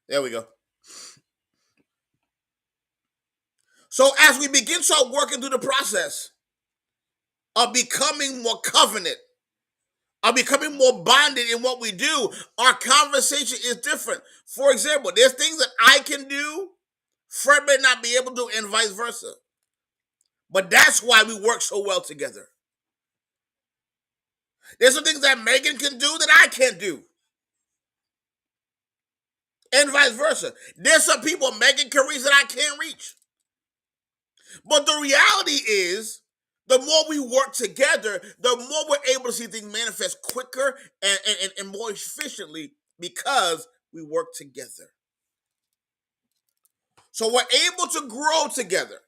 There we go. So as we begin to working through the process of becoming more covenant, of becoming more bonded in what we do, our conversation is different. For example, there's things that I can do, Fred may not be able to, and vice versa. But that's why we work so well together. There's some things that Megan can do that I can't do, and vice versa. There's some people Megan can reach that I can't reach. But the reality is, the more we work together, the more we're able to see things manifest quicker and more efficiently because we work together. So we're able to grow together.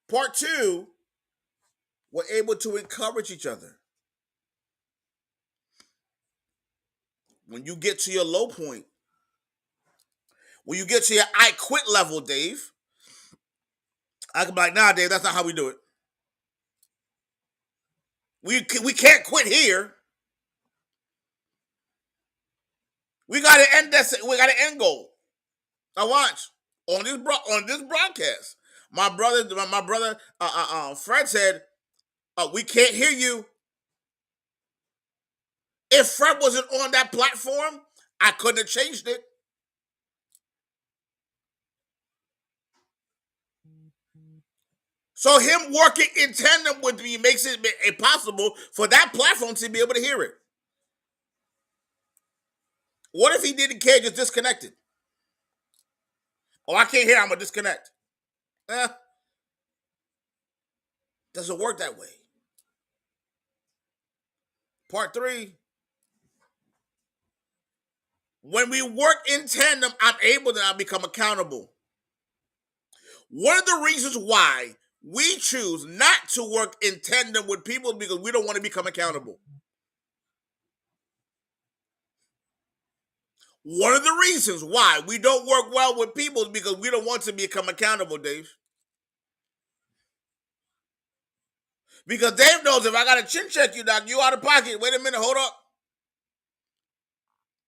Part two, we're able to encourage each other. When you get to your low point, when you get to your I quit level, Dave, I can be like, nah, Dave, that's not how we do it. We can't quit here. We got to end that. We got to end goal. Now watch on this broadcast. My brother, Fred said, "We can't hear you." If Fred wasn't on that platform, I couldn't have changed it. So him working in tandem with me makes it impossible for that platform to be able to hear it. What if he didn't care, just disconnected? Oh, I can't hear. I'm gonna disconnect. Eh, doesn't work that way. Part three. When we work in tandem, I'm able to now become accountable. One of the reasons why we choose not to work in tandem with people is because we don't want to become accountable. One of the reasons why we don't work well with people is because we don't want to become accountable, Dave. Because Dave knows if I got to chin check you, doc, you out of pocket. Wait a minute, hold up.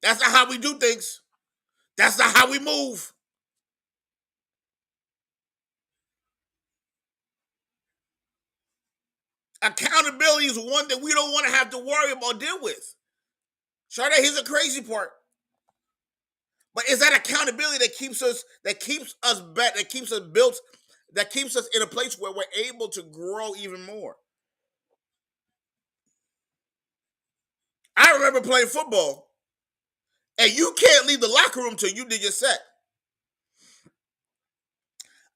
That's not how we do things. That's not how we move. Accountability is one that we don't want to have to worry about or deal with. Sade, here's the crazy part. But it's that accountability that keeps us better, that keeps us built, that keeps us in a place where we're able to grow even more. I remember playing football, and you can't leave the locker room till you did your set.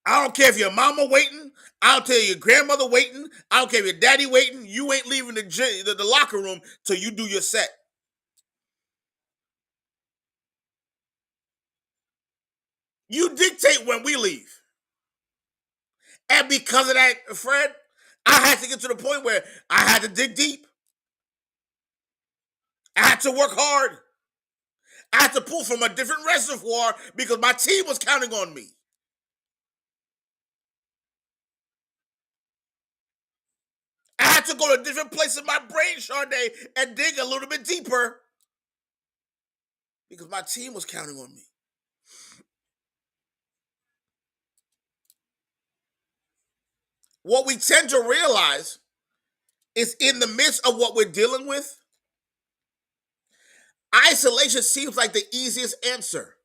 I don't care if your mama waiting. I don't care if your grandmother waiting. I don't care if your daddy waiting. You ain't leaving the locker room till you do your set. You dictate when we leave. And because of that, Fred, I had to get to the point where I had to dig deep. I had to work hard. I had to pull from a different reservoir because my team was counting on me. I had to go to a different place in my brain, Sade, and dig a little bit deeper because my team was counting on me. What we tend to realize is in the midst of what we're dealing with, isolation seems like the easiest answer.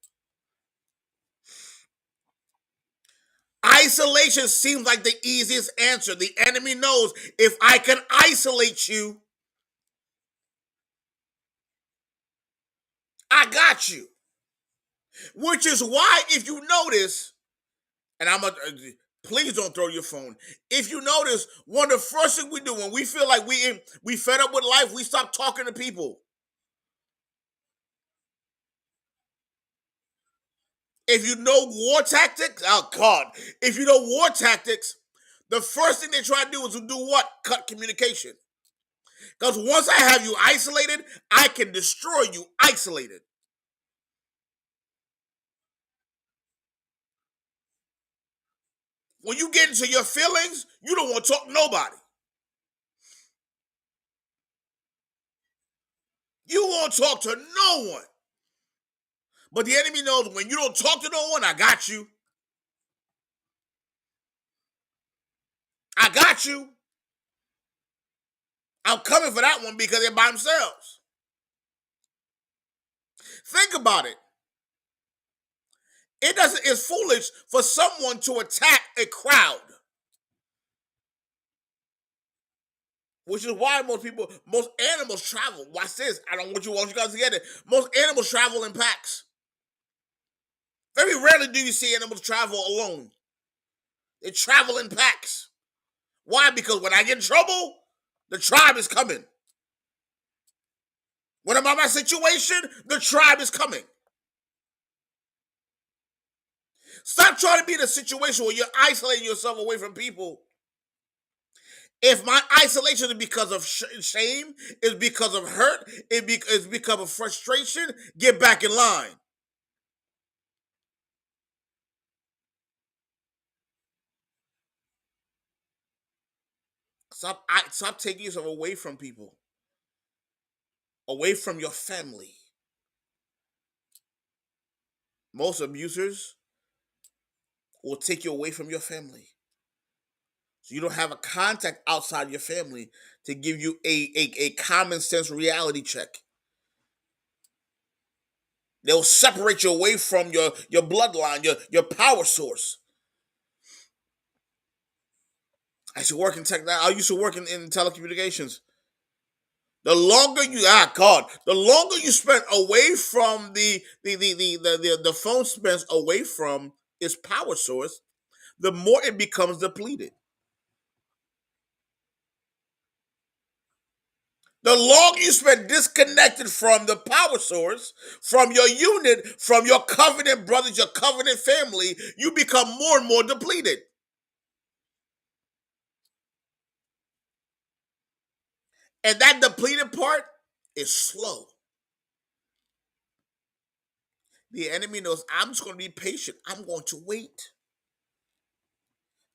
Isolation seems like the easiest answer. The enemy knows if I can isolate you, I got you. Which is why, if you notice, and please don't throw your phone. If you notice, one of the first things we do when we feel like we fed up with life, we stop talking to people. If you know war tactics, oh God, if you know war tactics, the first thing they try to do is to do what? Cut communication. Because once I have you isolated, I can destroy you isolated. When you get into your feelings, you don't want to talk to nobody. You won't talk to no one. But the enemy knows when you don't talk to no one, I got you. I got you. I'm coming for that one because they're by themselves. Think about it. It's foolish for someone to attack a crowd. Which is why most animals travel. Watch this. I don't want you guys to get it. Most animals travel in packs. Very rarely do you see animals travel alone. They travel in packs. Why? Because when I get in trouble, the tribe is coming. When I'm in my situation, the tribe is coming. Stop trying to be in a situation where you're isolating yourself away from people. If my isolation is because of shame, is because of hurt, it's because of frustration, get back in line. Stop taking yourself away from people, away from your family. Most abusers will take you away from your family. So you don't have a contact outside your family to give you a common sense reality check. They'll separate you away from your bloodline, your power source. I used to work in I used to work in telecommunications. The longer you spend away from the phone spends away from its power source, the more it becomes depleted. The longer you spend disconnected from the power source, from your unit, from your covenant brothers, your covenant family, you become more and more depleted. And that depleted part is slow. The enemy knows I'm just going to be patient. I'm going to wait.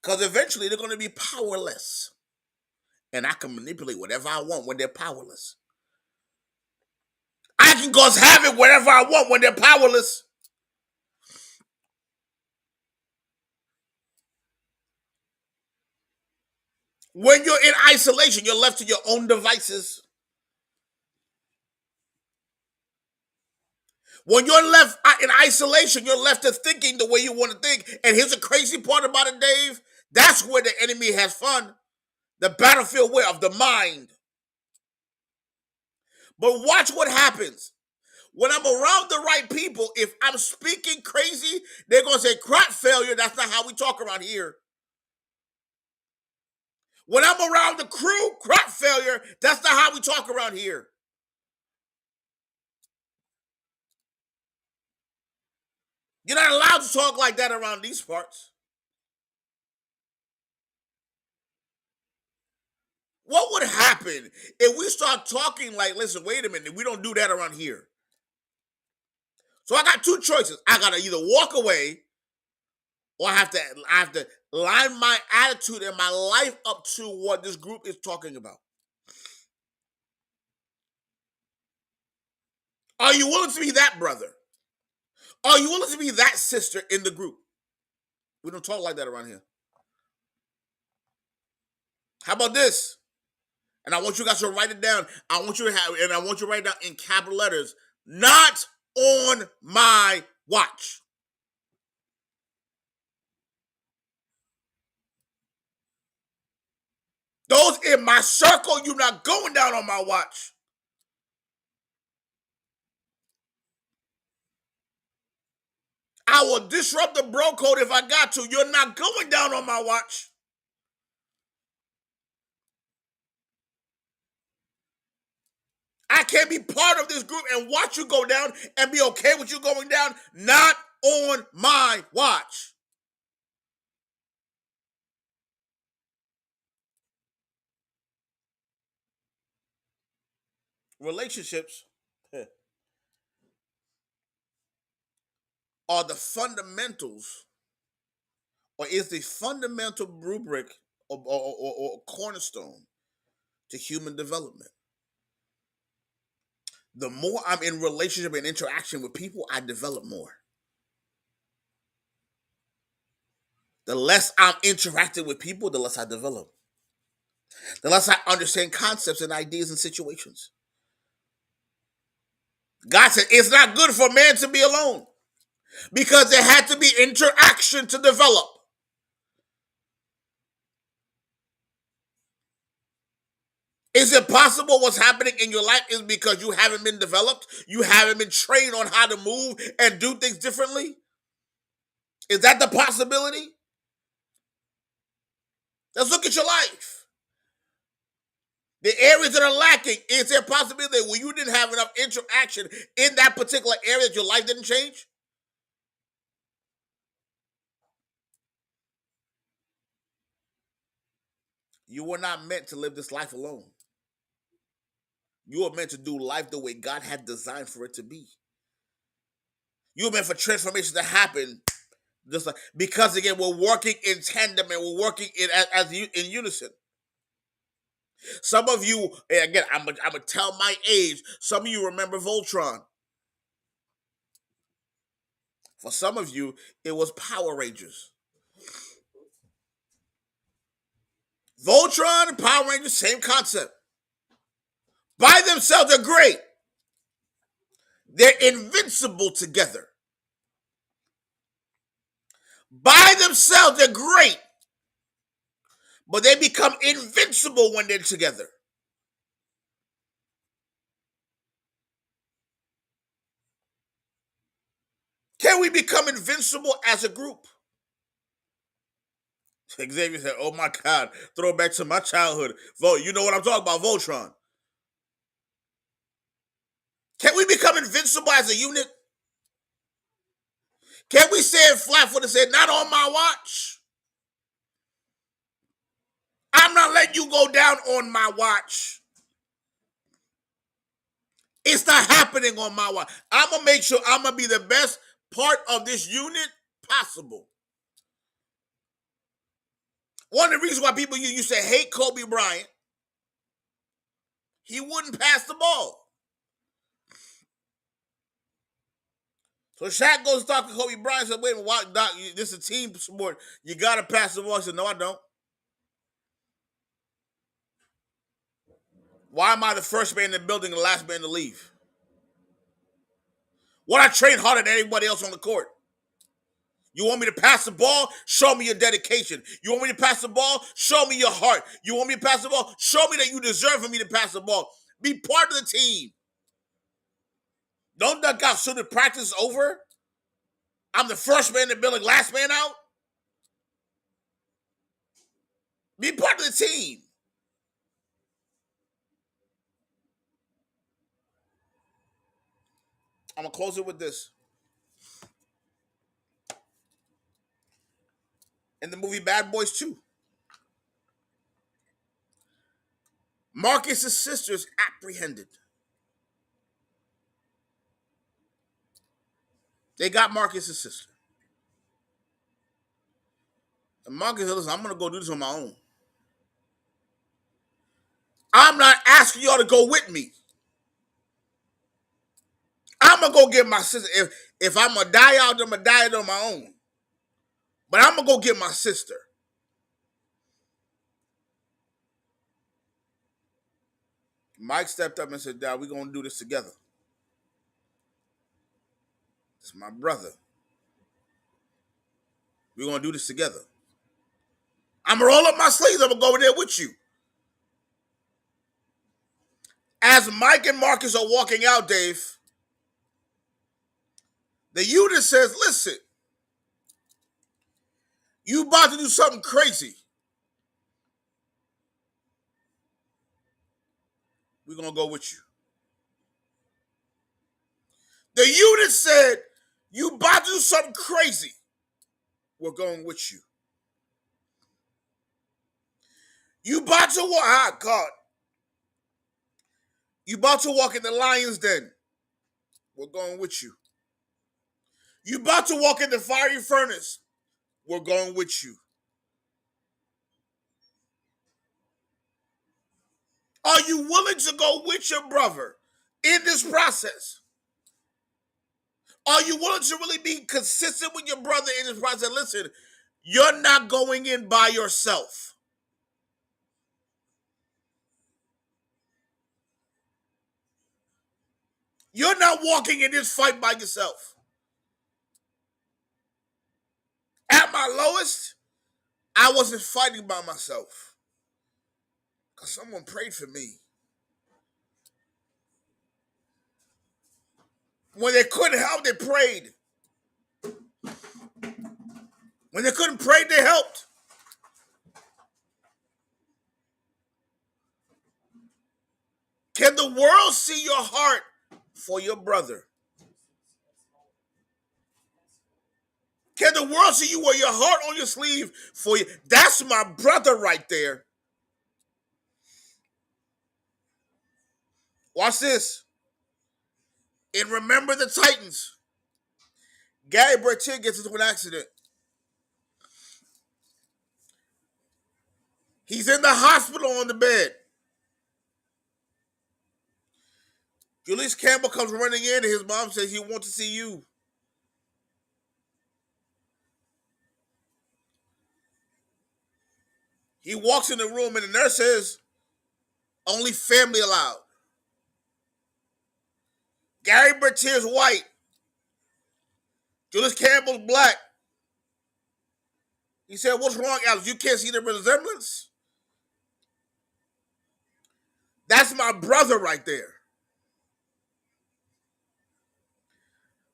Because eventually they're going to be powerless. And I can manipulate whatever I want when they're powerless. I can cause havoc wherever I want when they're powerless. When you're in isolation, you're left to your own devices. When you're left in isolation, you're left to thinking the way you want to think. And here's the crazy part about it, Dave. That's where the enemy has fun. The battlefield of the mind. But watch what happens. When I'm around the right people, if I'm speaking crazy, they're going to say, crap failure, that's not how we talk around here. When I'm around the crew, crap failure, that's not how we talk around here. You're not allowed to talk like that around these parts. What would happen if we start talking like, listen, wait a minute, we don't do that around here? So I got two choices. I got to either walk away or I have to line my attitude and my life up to what this group is talking about. Are you willing to be that brother? Are you willing to be that sister in the group? We don't talk like that around here. How about this? And I want you guys to write it down. I want you to write it down in capital letters. Not on my watch. Those in my circle, you're not going down on my watch. I will disrupt the bro code if I got to. You're not going down on my watch. I can't be part of this group and watch you go down and be okay with you going down. Not on my watch. Relationships are the fundamentals, or is the fundamental rubric or cornerstone to human development. The more I'm in relationship and interaction with people, I develop more. The less I'm interacting with people, the less I develop. The less I understand concepts and ideas and situations. God said it's not good for man to be alone because there had to be interaction to develop. Is it possible what's happening in your life is because you haven't been developed? You haven't been trained on how to move and do things differently? Is that the possibility? Let's look at your life. The areas that are lacking, is there a possibility that when you didn't have enough interaction in that particular area that your life didn't change? You were not meant to live this life alone. You were meant to do life the way God had designed for it to be. You were meant for transformation to happen, just like because again we're working in tandem and we're working in unison. Some of you, again, I'm gonna tell my age. Some of you remember Voltron. For some of you, it was Power Rangers. Voltron and Power Rangers, same concept. By themselves, they're great. They're invincible together. By themselves, they're great. But they become invincible when they're together. Can we become invincible as a group? Xavier said, "Oh my God, throw it back to my childhood." You know what I'm talking about, Voltron. Can we become invincible as a unit? Can we stand flat footed and say, "Not on my watch"? I'm not letting you go down on my watch. It's not happening on my watch. I'm gonna make sure I'm gonna be the best part of this unit possible. One of the reasons why people used to hate Kobe Bryant, he wouldn't pass the ball. So Shaq goes to talk to Kobe Bryant and said, "Wait a minute, Doc, this is a team sport. You gotta pass the ball." He said, "No, I don't. Why am I the first man in the building and the last man to leave? What I train harder than anybody else on the court. You want me to pass the ball? Show me your dedication. You want me to pass the ball? Show me your heart. You want me to pass the ball? Show me that you deserve for me to pass the ball. Be part of the team. Don't duck out soon as practice is over. I'm the first man in the building, last man out. Be part of the team. I'm going to close it with this. In the movie Bad Boys 2, Marcus's sisters apprehended. They got Marcus's sister. And Marcus said, "Listen, I'm going to go do this on my own. I'm not asking y'all to go with me. I'm going to go get my sister. If I'm going to die out, I'm going to die out on my own. But I'm going to go get my sister." Mike stepped up and said, "Dad, we're going to do this together. It's my brother. We're going to do this together. I'm going to roll up my sleeves. I'm going to go over there with you." As Mike and Marcus are walking out, Dave, the unit says, "Listen, you about to do something crazy. We're going to go with you." The unit said, "You about to do something crazy. We're going with you. You about to walk, God. You about to walk in the lion's den. We're going with you. You about to walk in the fiery furnace. We're going with you. Are you willing to go with your brother in this process? Are you willing to really be consistent with your brother in this process? Listen, you're not going in by yourself. You're not walking in this fight by yourself. At my lowest, I wasn't fighting by myself because someone prayed for me. When they couldn't help, they prayed. When they couldn't pray, they helped. Can the world see your heart for your brother? Can the world see you wear your heart on your sleeve for you? That's my brother right there. Watch this. And remember the Titans. Gary Bertier gets into an accident. He's in the hospital on the bed. Julius Campbell comes running in and his mom says he wants to see you. He walks in the room and the nurse says, only family allowed. Gary Bertier's white. Julius Campbell's black. He said, what's wrong, Alex? You can't see the resemblance? That's my brother right there.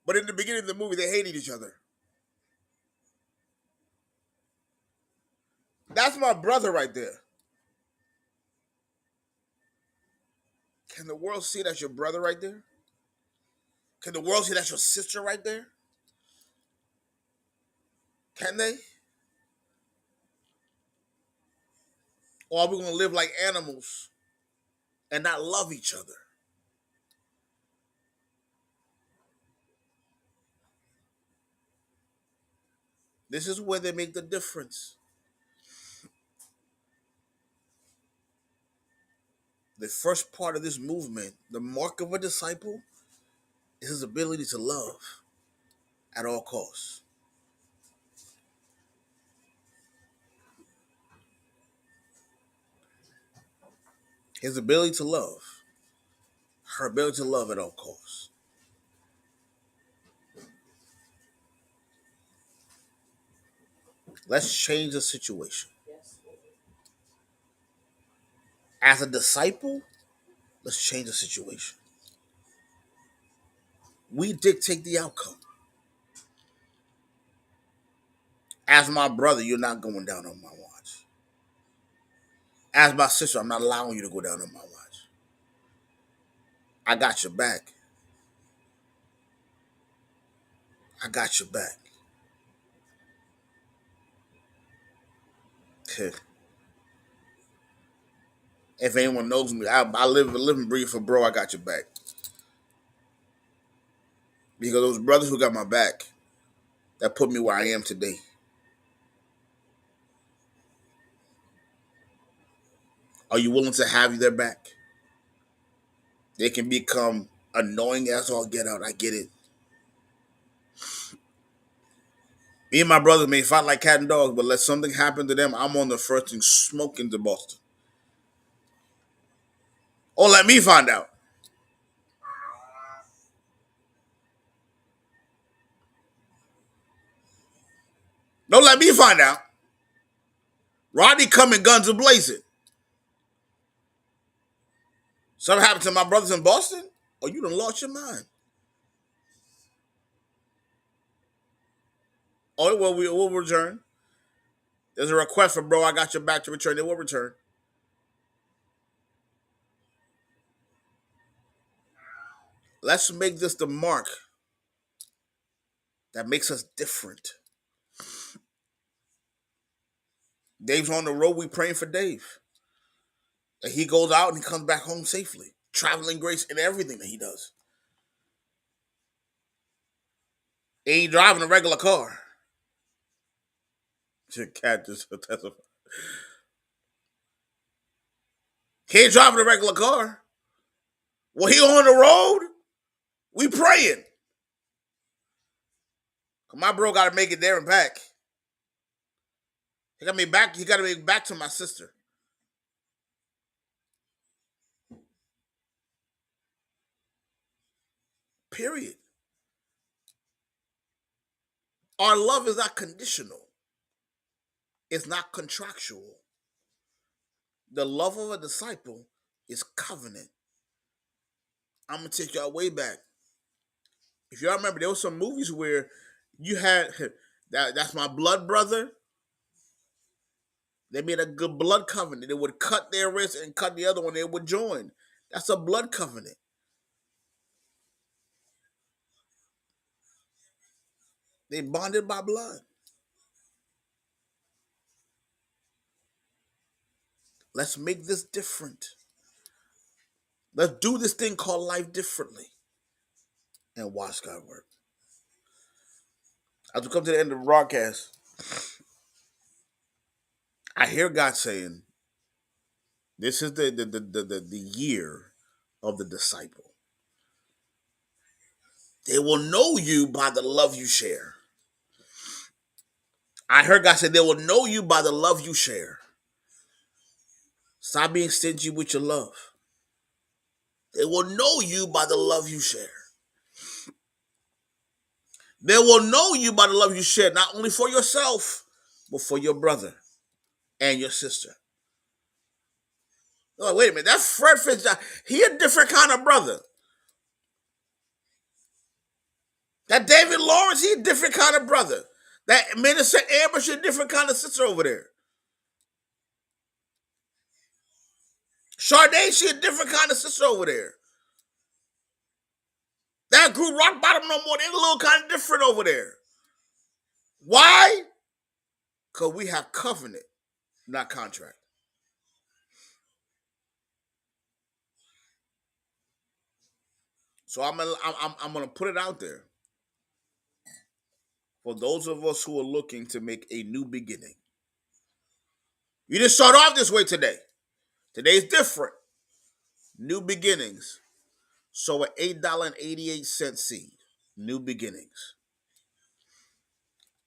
But in the beginning of the movie, they hated each other. That's my brother right there. Can the world see that's your brother right there? Can the world see that's your sister right there? Can they? Or are we going to live like animals and not love each other? This is where they make the difference. The first part of this movement, the mark of a disciple, is his ability to love at all costs. His ability to love. Her ability to love at all costs. Let's change the situation. As a disciple, let's change the situation. We dictate the outcome. As my brother, you're not going down on my watch. As my sister, I'm not allowing you to go down on my watch. I got your back. I got your back. If anyone knows me, I live and breathe for bro. I got your back. Because those brothers who got my back, that put me where I am today. Are you willing to have their back? They can become annoying as all get out. I get it. Me and my brothers may fight like cat and dogs, but let something happen to them, I'm on the first thing smoking to Boston. Or let me find out. Don't let me find out. Rodney coming guns a blazing. Something happened to my brothers in Boston? Oh, you done lost your mind. Oh, well, we'll return. There's a request for bro, I got your back to return. They will return. Let's make this the mark that makes us different. Dave's on the road. We praying for Dave. That he goes out and he comes back home safely. Traveling grace in everything that he does. He ain't driving a regular car. Cat just testify. He ain't driving a regular car. Well, he on the road. We praying. My bro got to make it there and back. He got me back. He got to make it back to my sister. Period. Our love is not conditional. It's not contractual. The love of a disciple is covenant. I'm gonna take y'all way back. If y'all remember, there were some movies where you had that's my blood brother. They made a good blood covenant. They would cut their wrist and cut the other one. They would join. That's a blood covenant. They bonded by blood. Let's make this different. Let's do this thing called life differently and watch God work. As we come to the end of the broadcast, I hear God saying, this is the year of the disciple. They will know you by the love you share. I heard God say they will know you by the love you share. Stop being stingy with your love. They will know you by the love you share. They will know you by the love you share, not only for yourself, but for your brother and your sister. Oh, wait a minute, that's Fred Fitzgerald. He a different kind of brother. That David Lawrence, he a different kind of brother. That Minister Amber, she a different kind of sister over there. Sade, she a different kind of sister over there. That group rock bottom no more. They're a little kind of different over there. Why? Because we have covenant, not contract. So I'm gonna put it out there for those of us who are looking to make a new beginning. You didn't start off this way today. Today's different. New beginnings. So an $8.88 seed. New beginnings.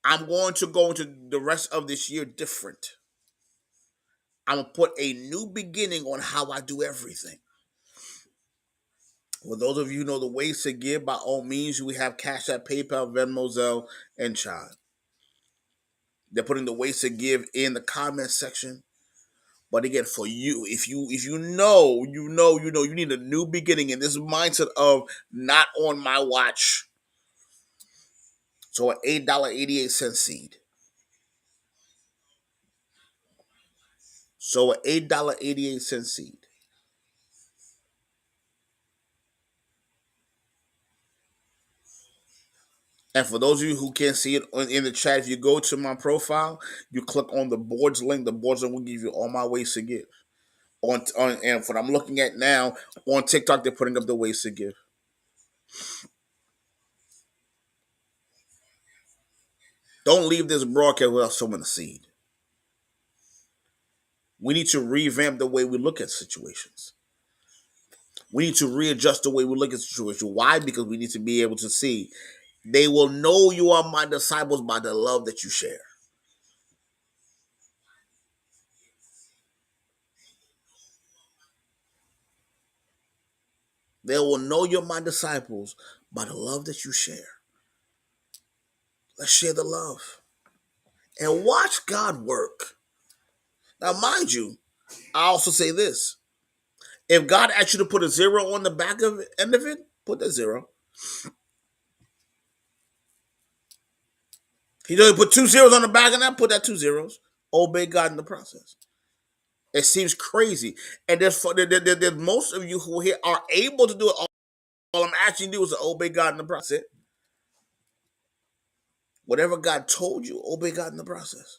I'm going to go into the rest of this year different. I'm gonna put a new beginning on how I do everything. For those of you who know the ways to give, by all means, we have Cashapp, PayPal, Venmo, Zelle, and Chime. They're putting the ways to give in the comment section. But again, for you, if you know, you need a new beginning in this mindset of not on my watch. So an $8.88 seed. So an $8.88 seed. And for those of you who can't see it in the chat, if you go to my profile, you click on the boards link. The boards link will give you all my ways to give. And what I'm looking at now on TikTok, they're putting up the ways to give. Don't leave this broadcast without sowing a seed. We need to revamp the way we look at situations. We need to readjust the way we look at situations. Why? Because we need to be able to see. They will know you are my disciples by the love that you share. They will know you're my disciples by the love that you share. Let's share the love. And watch God work. Now, mind you, I also say this. If God asks you to put a zero on the back of it, end of it, put that zero. He doesn't put two zeros on the back of that, put that two zeros. Obey God in the process. It seems crazy. And there's most of you who here are able to do it. All I'm asking you to do is to obey God in the process. Whatever God told you, obey God in the process.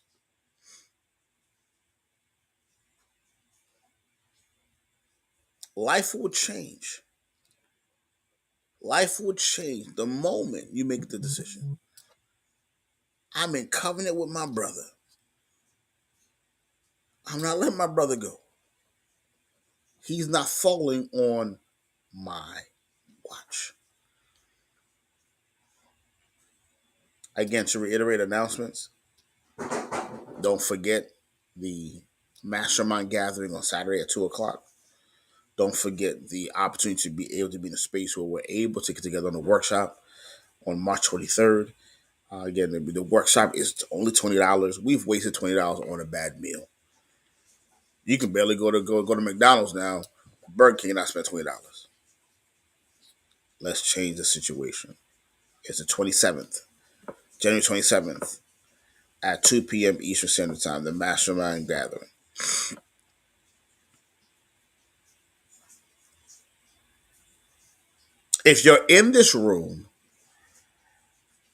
Life will change. Life will change the moment you make the decision. I'm in covenant with my brother. I'm not letting my brother go. He's not falling on my watch. Again, to reiterate announcements, don't forget the Mastermind Gathering on Saturday at 2 o'clock. Don't forget the opportunity to be able to be in a space where we're able to get together on a workshop on March 23rd. Again, the workshop is only $20. We've wasted $20 on a bad meal. You can barely go to McDonald's now, Burger King, and not spend $20. Let's change the situation. It's the 27th, January 27th, at 2 p.m. Eastern Standard Time, the Mastermind Gathering. If you're in this room,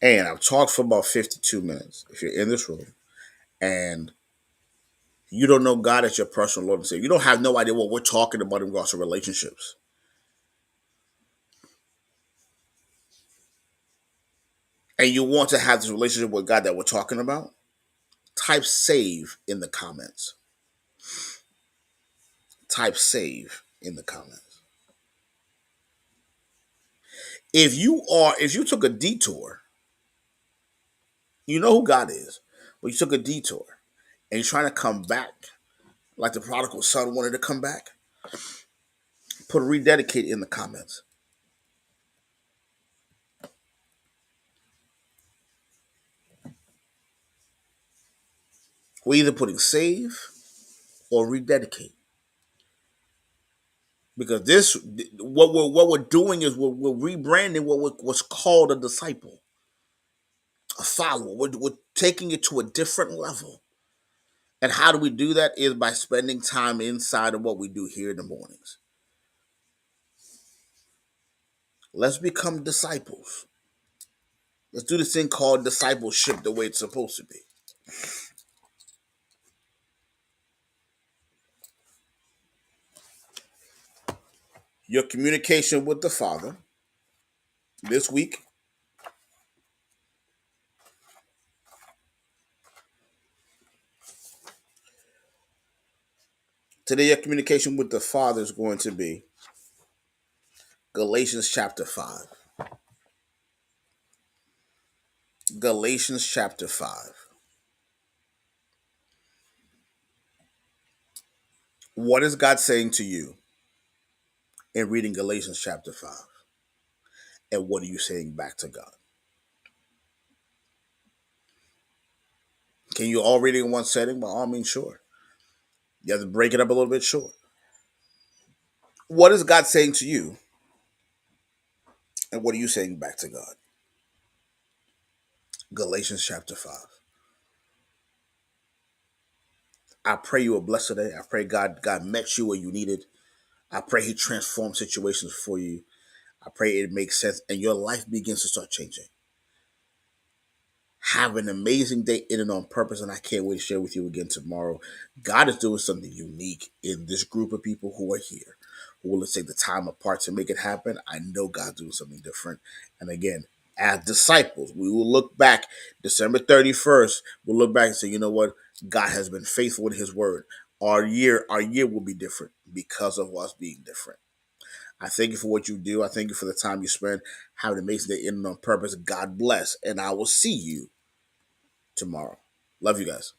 and I've talked for about 52 minutes, if you're in this room and you don't know God as your personal Lord and Savior, you don't have no idea what we're talking about in regards to relationships, and you want to have this relationship with God that we're talking about, type save in the comments. Type save in the comments. If you took a detour, you know who God is, but you took a detour and you're trying to come back like the prodigal son wanted to come back, put rededicate in the comments. We're either putting save or rededicate. Because what we're doing is we're rebranding what's called a disciple, a follower. We're taking it to a different level. And how do we do that? Is by spending time inside of what we do here in the mornings. Let's become disciples. Let's do this thing called discipleship the way it's supposed to be. Your communication with the Father this week. Today, your communication with the Father is going to be Galatians chapter 5. Galatians chapter 5. What is God saying to you in reading Galatians chapter 5? And what are you saying back to God? Can you all read it in one setting? By all means, sure. You have to break it up a little bit, sure. What is God saying to you? And what are you saying back to God? Galatians chapter 5. I pray you are blessed today. I pray God met you where you needed. I pray He transformed situations for you. I pray it makes sense and your life begins to start changing. Have an amazing day in and on purpose, and I can't wait to share with you again tomorrow. God is doing something unique in this group of people who are here, who will take the time apart to make it happen. I know God's doing something different. And again, as disciples, we will look back December 31st. We'll look back and say, you know what? God has been faithful in His word. Our year will be different because of us being different. I thank you for what you do. I thank you for the time you spend. Have an amazing day in and on purpose. God bless. And I will see you tomorrow. Love you guys.